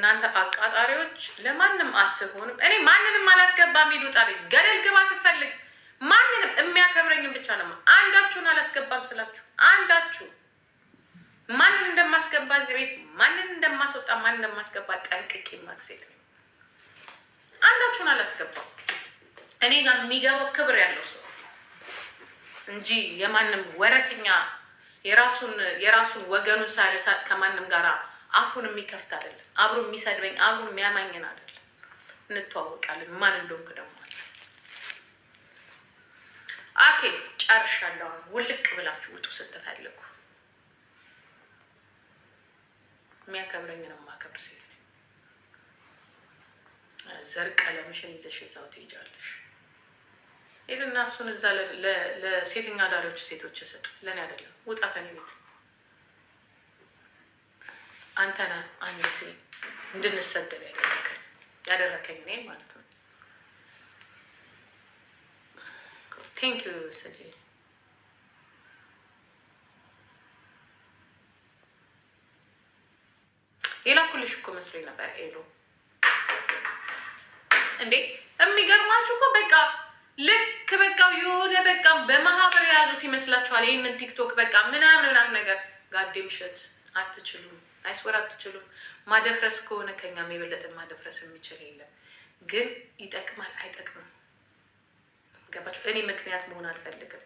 እናንተ አቃጣሪዎች ለማንም አትሆንም። እኔ ማንንም አላስገባም። ይሉጣ ገደል ግባ ስትፈልግ ማንንም የሚያከብረኝም ብቻ ነው። አንዳችሁን አላስገባም ስላችሁ አንዳችሁ ማንን እንደማስገባ እዚህ ቤት ማንን እንደማስወጣ ማንን እንደማስገባ ጠንቅቄ ማክሴት ነው። አንዳችሁን አላስገባም። እኔ ጋር የሚገባው ክብር ያለው ሰው እንጂ የማንም ወረተኛ የራሱን ወገኑ ሳይረሳ ከማንም ጋር አፉን የሚከፍት አይደለም። አብሮ የሚሰድበኝ አብሮ የሚያማኝን አይደለም። እንተዋወቃለን። ማን እንደሆንክ ደግሞ አኬ ጨርሻለሁ። ውልቅ ብላችሁ ውጡ ስትፈልጉ። የሚያከብረኝን የማከብር ሴት ነኝ። ዘር ቀለምሽን ይዘሽ እዛው ትሄጃለሽ። ሄድና እሱን እዛ ለሴተኛ አዳሪዎች ሴቶች ስጥ። ለእኔ አይደለም። ውጣ ከኔ ቤት። አንተ ነህ አንድ ሴት እንድንሰደብ ያደረከኝ እኔን ማለት ነው። ቴንክ ዩ ሰጂ። የላኩልሽ እኮ መስሎኝ ነበር። ሄሎ እንዴ! የሚገርማችሁ እኮ በቃ ልክ በቃ የሆነ በቃ በማህበር የያዙት ይመስላችኋል። ይህንን ቲክቶክ በቃ ምናምን ነገር ጋዴም ሸት አትችሉም። አይስወር አትችሉም። ማደፍረስ ከሆነ ከኛም የበለጠ ማደፍረስ የሚችል የለም። ግን ይጠቅማል አይጠቅምም? ገባችሁ? እኔ ምክንያት መሆን አልፈልግም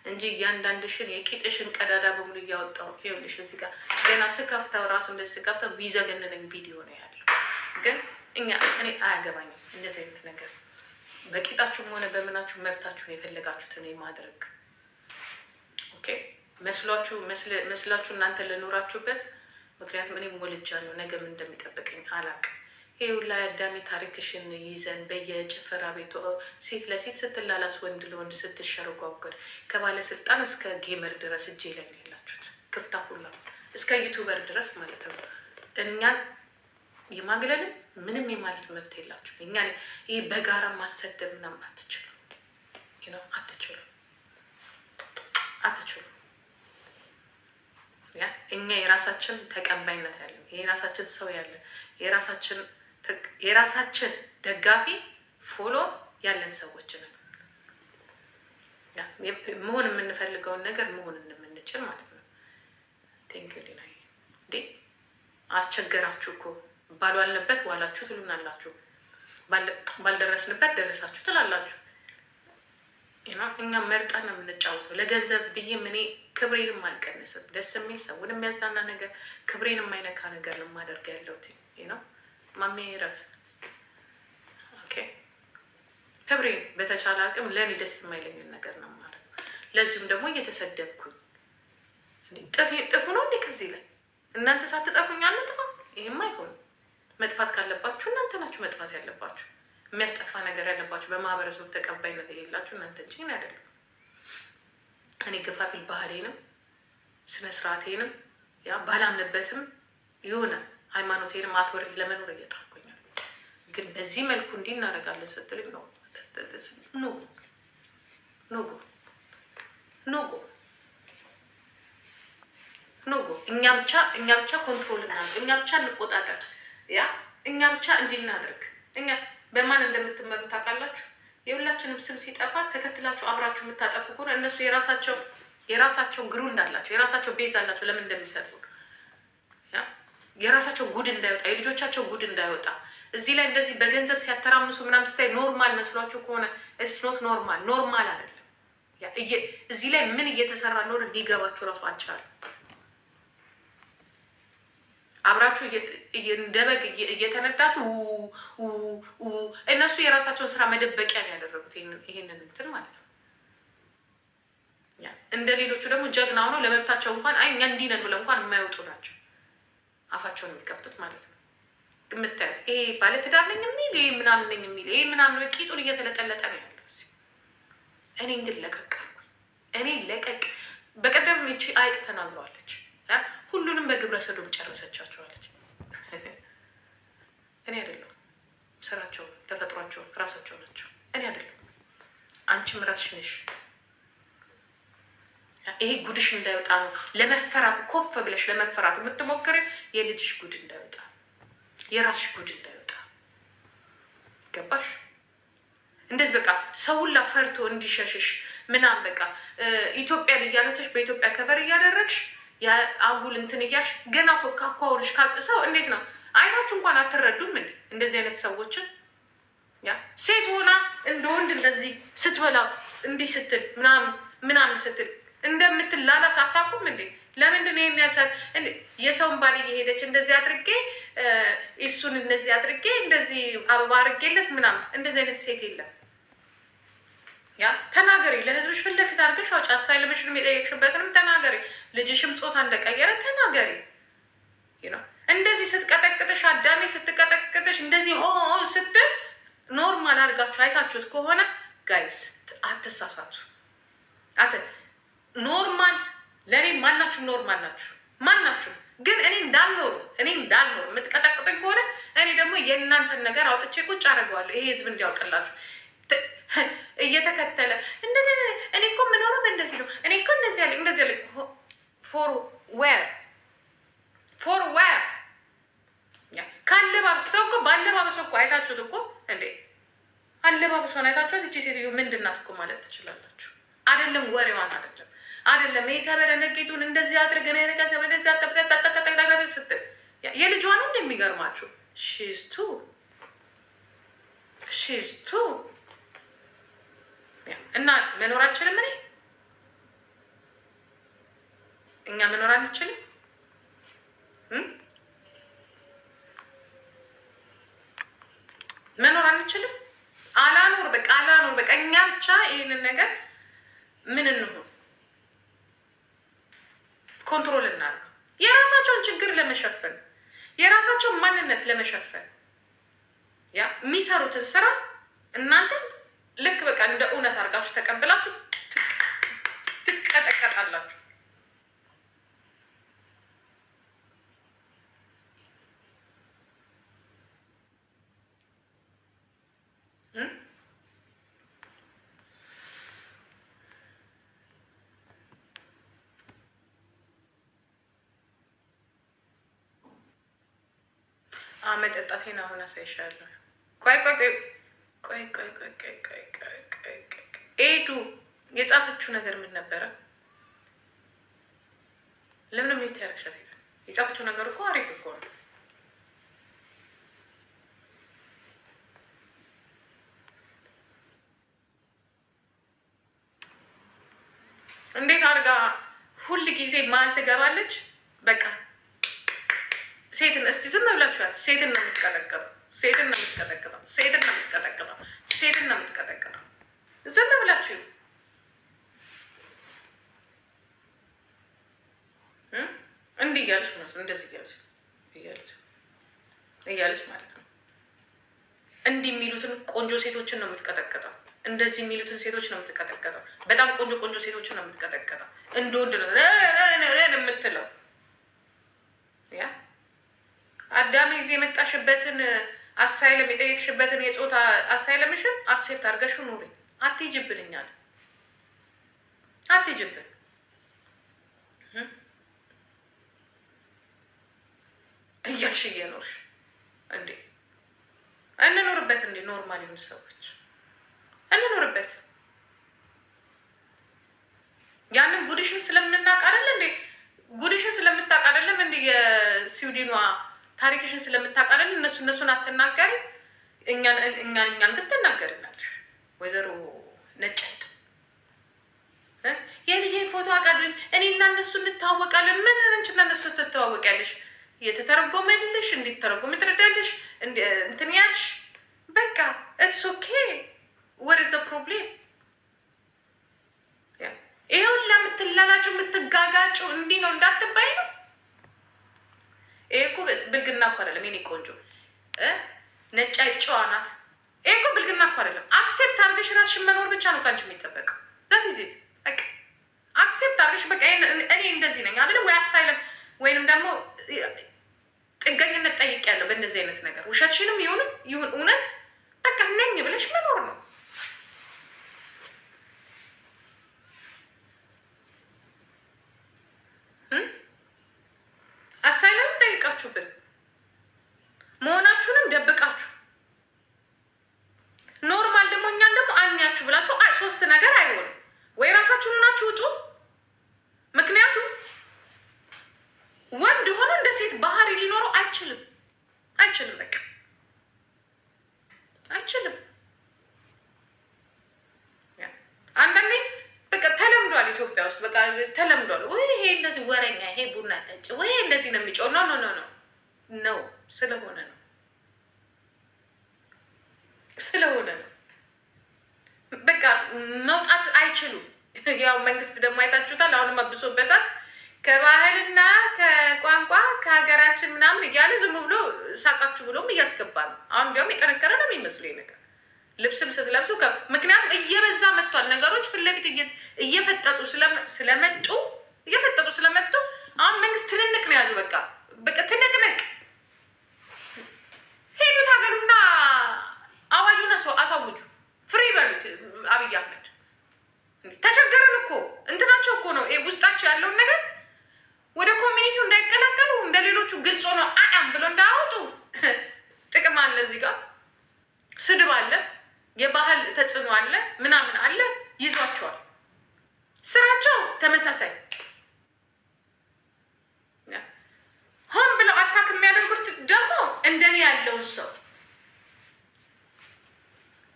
እንጂ እያንዳንድሽን የቂጥሽን ቀዳዳ በሙሉ እያወጣሁ ይኸውልሽ፣ እዚህ ጋር ገና ስከፍተው ራሱ እንደዚህ ስከፍተው ቢዘገንነኝ ቪዲዮ ነው ያለው። ግን እኔ አያገባኝም እንደዚህ አይነት ነገር። በቂጣችሁም ሆነ በምናችሁ መብታችሁ የፈለጋችሁትን ማድረግ ኦኬ። መስሏችሁ እናንተ ልኖራችሁበት። ምክንያቱም እኔም ወልጃለሁ። ነገ ምን እንደሚጠብቀኝ አላውቅም። ይሄ ሁላ አዳሚ ታሪክሽን ይዘን በየጭፈራ ቤቱ ሴት ለሴት ስትላላስ፣ ወንድ ለወንድ ስትሸረጓጓር፣ ከባለስልጣን እስከ ጌመር ድረስ እጄ ላይ ነው ያላችሁት። ክፍታፉላ እስከ ዩቱበር ድረስ ማለት ነው። እኛን የማግለልም ምንም የማለት መብት የላችሁ። እኛ ይህ በጋራ ማሰደብ ምናምን አትችሉም። አትችሉም። እኛ የራሳችን ተቀባይነት ያለን የራሳችን ሰው ያለን የራሳችን ደጋፊ ፎሎ ያለን ሰዎች ነን። መሆን የምንፈልገውን ነገር መሆን እንደምንችል ማለት ነው። ቴንኪው ሊና እንዴ! አስቸገራችሁ እኮ ባልዋልንበት ዋላችሁ ትሉናላችሁ፣ ባልደረስንበት ደረሳችሁ ትላላችሁ። እኛም መርጠን ነው የምንጫወተው። ለገንዘብ ብዬም እኔ ክብሬንም አልቀንስም። ደስ የሚል ሰውን የሚያዝናና ነገር፣ ክብሬን የማይነካ ነገር ነው የማደርግ ያለሁት ነው። ማሜ ረፍ ኦኬ። ክብሬን በተቻለ አቅም ለእኔ ደስ የማይለኝን ነገር ነው ማለት ነው። ለዚሁም ደግሞ እየተሰደብኩኝ ጥፉ ነው እንዴ? ከዚህ ላይ እናንተ ሳትጠፉኝ አንጥፋ። ይህም አይሆንም። መጥፋት ካለባችሁ እናንተ ናችሁ መጥፋት ያለባችሁ። የሚያስጠፋ ነገር ያለባችሁ በማህበረሰቡ ተቀባይነት የሌላችሁ እናንተ እንጂ አይደለም። እኔ ግፋቢል ባህሌንም ስነ ስርዓቴንም ባላምንበትም የሆነ ሃይማኖቴንም አክብሬ ለመኖር እየጣርኩኝ ነው። ግን በዚህ መልኩ እንዲህ እናደርጋለን ስትልኝ ነው ኖጎ እኛ ብቻ ኮንትሮል እናድርግ፣ እኛ ብቻ እንቆጣጠር፣ እኛ ብቻ እንዲናደርግ። እኛ በማን እንደምትመሩ ታውቃላችሁ? የሁላችንም ስም ሲጠፋ ተከትላችሁ አብራችሁ የምታጠፉ ከሆነ እነሱ የራሳቸው ግሩ እንዳላቸው የራሳቸው ቤዝ አላቸው። ለምን እንደሚሰሩ የራሳቸው ጉድ እንዳይወጣ የልጆቻቸው ጉድ እንዳይወጣ እዚህ ላይ እንደዚህ በገንዘብ ሲያተራምሱ ምናምን ስታይ ኖርማል መስሏችሁ ከሆነ ኢትስ ኖት ኖርማል አይደለም። እዚህ ላይ ምን እየተሰራ እንደሆነ ሊገባችሁ ራሱ አልቻለም። አብራችሁ እንደ በግ እየተነዳችሁ እነሱ የራሳቸውን ስራ መደበቂያ ነው ያደረጉት። ይሄንን እንትን ማለት ነው። እንደ ሌሎቹ ደግሞ ጀግና ሆነው ለመብታቸው እንኳን እኛ እንዲህ ነን ብለው እንኳን የማይወጡ ናቸው አፋቸውን የሚከፍቱት ማለት ነው። የምታዩት ይሄ ባለትዳር ነኝ የሚል ይሄ ምናምን ነኝ የሚል ይሄ ምናምን ቂጡን እየተለጠለጠ ነው ያለው። እኔ ግን ለቀቅ በቀደም ይቺ አይጥ ተናግረዋለች። ሁሉንም በግብረ ሰዶም ጨረሰቻቸዋለች። እኔ አይደለሁም። ስራቸው ተፈጥሯቸው ራሳቸው ናቸው። እኔ አይደለሁም። አንቺም ራስሽ ነሽ። ይሄ ጉድሽ እንዳይወጣ ነው ለመፈራት ኮፍ ብለሽ ለመፈራት የምትሞክሪ። የልጅሽ ጉድ እንዳይወጣ የራስሽ ጉድ እንዳይወጣ ገባሽ? እንደዚህ በቃ ሰውላ ፈርቶ እንዲሸሽሽ ምናምን በቃ ኢትዮጵያን እያነሰሽ በኢትዮጵያ ከበር እያደረግሽ አጉል እንትን እያልሽ ገና እኮ ካኳውልሽ ሰው እንዴት ነው አይታችሁ እንኳን አትረዱም እንዴ? እንደዚህ አይነት ሰዎችን ያ ሴት ሆና እንደ ወንድ እንደዚህ ስትበላ እንዲህ ስትል ምናምን ስትል እንደምትላላስ አታውቁም እንዴ? ለምንድን ነው የሚያሳት እንዴ? የሰውን ባል እየሄደች እንደዚህ አድርጌ እሱን እንደዚህ አድርጌ እንደዚህ አበባ አድርጌለት ምናምን እንደዚህ አይነት ሴት የለም። ያ ተናገሪ፣ ለህዝብሽ ፊት ለፊት አድርገሽ አውጪ። አሳይለምሽንም የጠየቅሽበትንም ተናገሪ። ልጅሽም ጾታ እንደቀየረ ተናገሪ። እንደዚህ ስትቀጠቅጥሽ አዳሜ ስትቀጠቅጥሽ እንደዚህ ሆ ስትል ኖርማል አድርጋችሁ አይታችሁት ከሆነ ጋይስ አትሳሳቱ። ኖርማል ለእኔ ማናችሁም ኖርማል ናችሁ፣ ማናችሁም። ግን እኔ እንዳልኖር የምትቀጠቅጡኝ ከሆነ እኔ ደግሞ የእናንተን ነገር አውጥቼ ቁጭ አደርገዋለሁ። ይሄ ህዝብ እንዲያውቅላችሁ እየተከተለ እንደዚህ እኔ እኮ የምኖረው እንደዚህ ነው፣ እኔ እኮ እንደዚህ ያለ ፎር ዌር ካለባበሰው እኮ ባለባበሰው እኮ አይታችሁት እኮ እንዴ አለባበሷን አይታችኋት እቺ ሴትዮ ምንድናት እኮ ማለት ትችላላችሁ። አይደለም ወሬዋን አይደለም የተበረነጌቱን እንደዚህ አድርገን አይነቀተ በደዛ ተጠጠጠጠጠጠጠ ስትል የልጇን ነው የሚገርማችሁ። ሺስቱ እና መኖር አልችልም እኛ መኖር አንችልም። መኖር አንችልም። አላኖር በቃ እኛ ብቻ ይሄንን ነገር ምን እንሁን ኮንትሮል እናድርገው። የራሳቸውን ችግር ለመሸፈን የራሳቸውን ማንነት ለመሸፈን ያ የሚሰሩትን ስራ እናንተ ልክ በቃ እንደ እውነት አድርጋችሁ ተቀብላችሁ ትቀጠቀጣላችሁ። መጠጣቴን አሁን አሳይሻለሁ። ቆይ ኤዱ የጻፈችው ነገር ምን ነበረ? ለምን ምን ታረክሻል? የጻፈችው ነገር እኮ አሪፍ እኮ ነው። እንዴት አድርጋ ሁል ጊዜ ማል ትገባለች? በቃ ሴትን እስቲ ዝም ብላችኋል። ሴትን ነው የምትቀጠቅጠው። ዝም ብላችሁ እንዲህ እያለች ማለት ነው። እንደዚህ እያለች ማለት ነው። እንዲህ የሚሉትን ቆንጆ ሴቶችን ነው የምትቀጠቅጠው። እንደዚህ የሚሉትን ሴቶች ነው የምትቀጠቅጠው። በጣም ቆንጆ ሴቶችን ነው የምትቀጠቅጠው። እንደ ወንድ ነው የምትለው። ያ አዳሜ ጊዜ የመጣሽበትን አሳይለም የጠየቅሽበትን የጾታ አሳይለምሽን አክሴፕት አድርገሽ ኑሪ። አትይጅብንኛል አትይጅብን እያልሽ እየኖርሽ እንዴ እንኖርበት እንዴ ኖርማል የሆኑ ሰዎች እንኖርበት። ያንን ጉድሽን ስለምናውቅ አይደል እንዴ ጉድሽን ስለምታውቅ አይደለም እንዴ የስዊድኗ ታሪክሽን ስለምታውቅ አይደል እነሱን አትናገሪ እኛን ግን ትናገሪናለሽ። ወይዘሮ ነጫት የልጄን ፎቶ አቃድን እኔና እነሱ እንታወቃለን። ምን እንችና እነሱ ትተዋወቂያለሽ? የተተረጎመልሽ እንዲተረጎም ትረዳለሽ እንትን ያልሽ በቃ ኢትስ ኦኬ what is the problem? ይሄው ለምትላላችሁ የምትጋጋጩ እንዲህ ነው እንዳትባይ ነው። ይሄ እኮ ብልግና እኮ አይደለም የኔ ቆንጆ ነጭ ጨዋ ናት። ይሄ እኮ ብልግና እኮ አይደለም። አክሴፕት አድርገሽ ራስሽን መኖር ብቻ ነው ካንቺ የሚጠበቀው። that is it በቃ አክሴፕት አድርገሽ በቃ እኔ እንደዚህ ነኝ አይደል ወይ አሳይለም ወይንም ደግሞ ጥገኝነት ጠይቄያለሁ በእንደዚህ አይነት ነገር ውሸትሽንም ይሁን እውነት በቃ ነኝ ብለሽ መኖር ነው። አሳይለም ጠይቃችሁብን መሆና አይችልም። በቃ አይችልም። አንዳንዴ በቃ ተለምዷል ኢትዮጵያ ውስጥ በቃ ተለምዷል። ወይ ይሄ እንደዚህ ወረኛ፣ ይሄ ቡና ጠጭ፣ ወይ እንደዚህ ነው የሚጮህ። ኖ ኖ ኖ ኖ ነው ስለሆነ ነው ስለሆነ ነው። በቃ መውጣት አይችሉም። ያው መንግስት ደግሞ አይታችሁታል። አሁንም አብሶበታል። ከባህልና ከቋንቋ ከሀገራችን ምናምን እያለ ዝም ብሎ ሳቃችሁ ብሎም እያስገባ ነው። አሁን እንዲያውም የጠነከረ ነው የሚመስለኝ ነገር ልብስም ስትለብሱ ምክንያቱም እየበዛ መጥቷል። ነገሮች ፊት ለፊት እየፈጠጡ ስለመጡ አሁን መንግስት ትንንቅ ነው ያዙ። በቃ ትንቅንቅ ሄዱ ታገሉና አዋጁን አሳውጁ። ፍሪ በሉት አብይ አህመድ። ተቸገረን እኮ እንትናቸው እኮ ነው ውስጣቸው ያለውን ነገር ወደ ኮሚኒቲው እንዳይቀላቀሉ እንደ ሌሎቹ ግልጽ ነው አያም ብሎ እንዳያወጡ። ጥቅም አለ እዚህ ጋር ስድብ አለ፣ የባህል ተጽዕኖ አለ፣ ምናምን አለ። ይዟቸዋል። ስራቸው ተመሳሳይ ሆን ብለው አታክ የሚያደርጉት ደግሞ እንደኔ ያለውን ሰው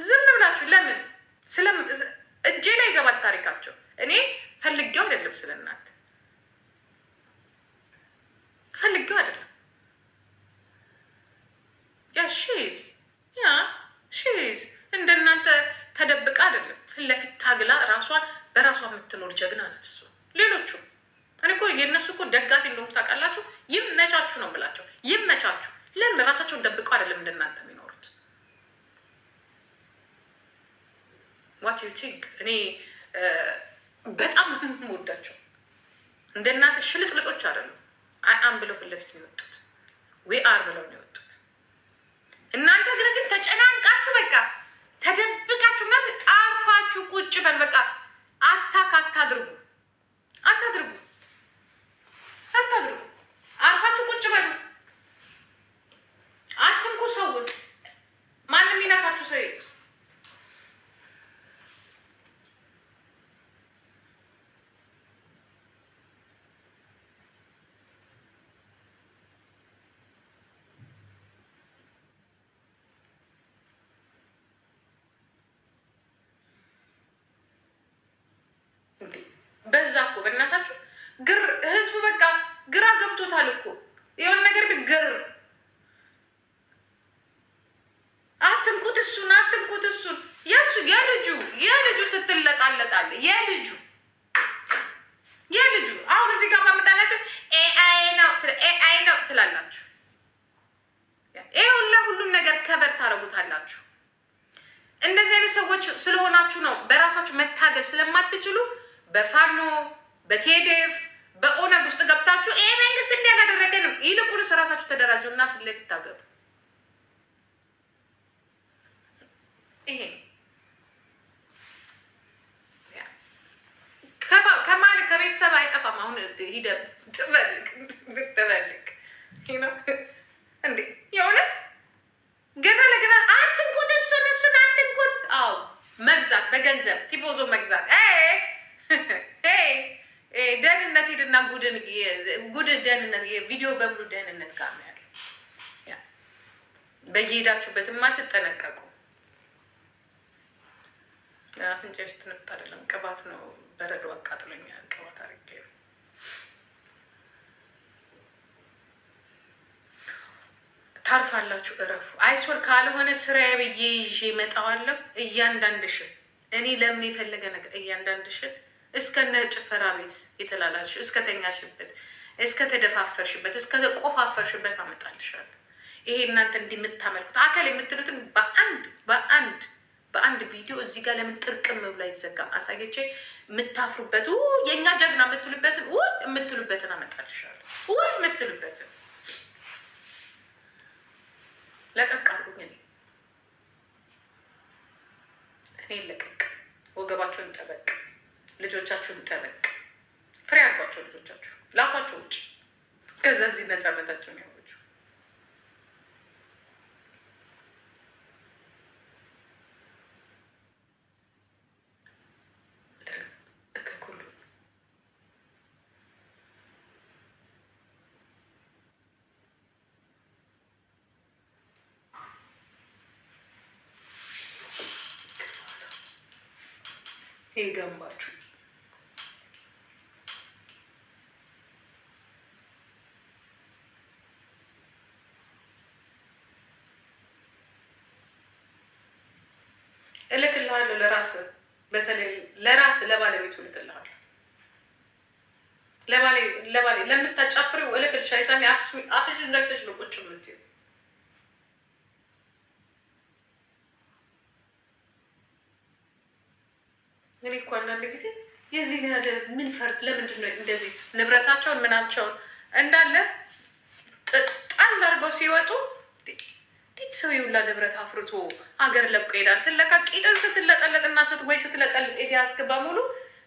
ዝም ብላችሁ ለምን እጄ ላይ ይገባል ታሪካቸው። እኔ ፈልጌው አይደለም ስለእናንተ ፈልጌው አይደለም። ሺዝ እንደናንተ ተደብቃ አይደለም ፊት ለፊት ታግላ ራሷን በራሷ የምትኖር ጀግና ናት እሱ። ሌሎቹ እኔ እኮ የእነሱ እኮ ደጋፊ እንደሆኑ ታውቃላችሁ። ይመቻችሁ ነው ብላቸው፣ ይመቻችሁ። ለምን ራሳቸውን ደብቀው አይደለም እንደናንተ የሚኖሩት? ዋት ዩ ቲንክ? እኔ በጣም የምወዳቸው እንደናንተ ሽልጥልጦች አይደሉም። አም ብለው ፊት ለፊት ነው የወጡት። ዊ አር ብለው ነው የወጡት። እናንተ ግን እዚህ ተጨናንቃችሁ በቃ ተደብቃችሁ ምናምን አርፋችሁ ቁጭ በል። በቃ አታድርጉ። አርፋችሁ ቁጭ በሉ። አትንኩ ሰውን። ማንም ይነካችሁ ሰው የለም። በዛ እኮ በእናታችሁ ህዝቡ በቃ ግራ ገብቶታል እኮ የሆነ ነገር ቢገር አትንኩት እሱን የልጁ ስትለጣለጣለ የልጁ አሁን እዚህ ጋር ማመጣላችሁ ኤአይ ነው ትላላችሁ። ይሄ ሁሉም ነገር ከበር ታረጉታላችሁ። እንደዚህ አይነት ሰዎች ስለሆናችሁ ነው። በራሳችሁ መታገል ስለማትችሉ በፋኖ በቴዴፍ በኦነግ ውስጥ ገብታችሁ ይሄ መንግስት እንዲያላደረገንም ይልቁንስ ራሳችሁ ተደራጁ እና ፊት ለፊት ታገሉ። ይሄ ከማን ከቤተሰብ አይጠፋም። አሁን ሂደህ ብትፈልግ እንዴ የእውነት ገና ለገና አትንኩት፣ እሱን አትንኩት። አዎ መግዛት በገንዘብ ቲፎዞ መግዛት ደህንነት ሄድና ጉድ ደህንነት የቪዲዮ በሙሉ ደህንነት ጋር ነው ያለው። በየሄዳችሁበት የማትጠነቀቁ አፍንጫ ውስጥ ትንፍት አይደለም ቅባት ነው። በረዶ አቃጥሎኛል። ቅባት አድርጌ ታርፋላችሁ። እረፉ። አይሶር ካልሆነ ስራዬ ብዬ ይዤ እመጣዋለሁ። እያንዳንድሽን እኔ ለምን የፈለገ ነገር እያንዳንድሽን እስከነ ጭፈራ ቤት የተላላሽ እስከተኛሽበት እስከተደፋፈርሽበት እስከተቆፋፈርሽበት አመጣልሻለሁ። ይሄ እናንተ እንዲምታመልኩት አካል የምትሉትን በአንድ ቪዲዮ እዚህ ጋር ለምን ጥርቅም ብሎ አይዘጋም? አሳየቼ የምታፍሩበት የእኛ ጀግና የምትሉበትን አመጣልሻለሁ። የምትሉበትን ለቀቅ አድርጉኝ። እኔ ለቀቅ። ወገባችሁን ጠበቅ፣ ልጆቻችሁን ጠበቅ። ፍሬ አድርጓቸው። ልጆቻችሁ ላኳቸው ውጭ። ከዛ እዚህ ነፃነታቸውን ያወጁ። ይገባችሁ። እልክልሃለሁ ለራስ በተለይ ለራስ ለባለቤቱ እልክልሃለሁ። ለባሌ ለምታጫፍሪው እልክልሽ። አይዛኔ አፍሽ እንደግተሽ ነው ቁጭ የምትይው። እኔ እኮ አንዳንድ ጊዜ የዚህ ምን ፈርት ለምንድን ነው እንደዚህ ንብረታቸውን ምናቸውን እንዳለ ጣል አድርገው ሲወጡ እንዴት ሰው ይውላ ንብረት አፍርቶ ሀገር ለቆ ይሄዳል? ስለካ ቂጥን ስትለጠለጥና ስትጎይ ስትለጠልጥ የተያዝክ በሙሉ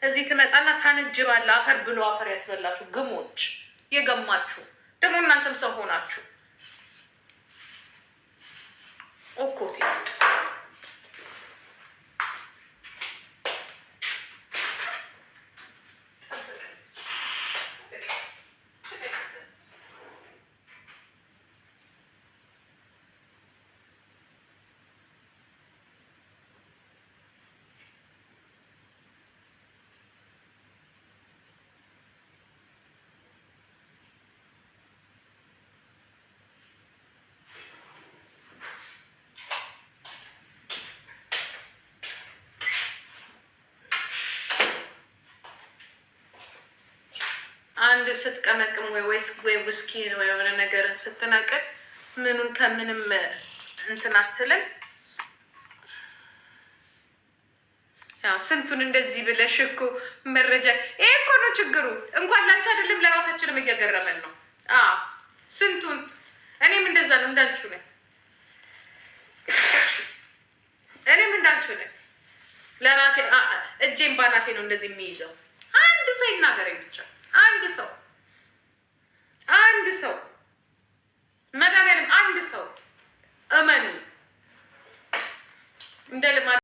እዚህ ትመጣና ታነጅባለ። አፈር ብሎ አፈር ያስበላችሁ ግሞች፣ የገማችሁ ደግሞ እናንተም ሰው ሆናችሁ ኦኮቴ አንድ ስትቀመቅም ወይ ውስኪ ወይ የሆነ ነገርን ስትናቅል ምኑን ከምንም እንትን አትልም። ያው ስንቱን እንደዚህ ብለሽ እኮ መረጃ ይሄ እኮ ነው ችግሩ። እንኳን ላንቺ አይደለም ለራሳችንም እያገረመን ነው። ስንቱን እኔም እንደዛ ነው እንዳንቺ ነኝ። እኔም እንዳንቺ ነኝ። ለራሴ እጄን ባናቴ ነው እንደዚህ የሚይዘው። አንድ ሰው ይናገረኝ ብቻ አንድ ሰው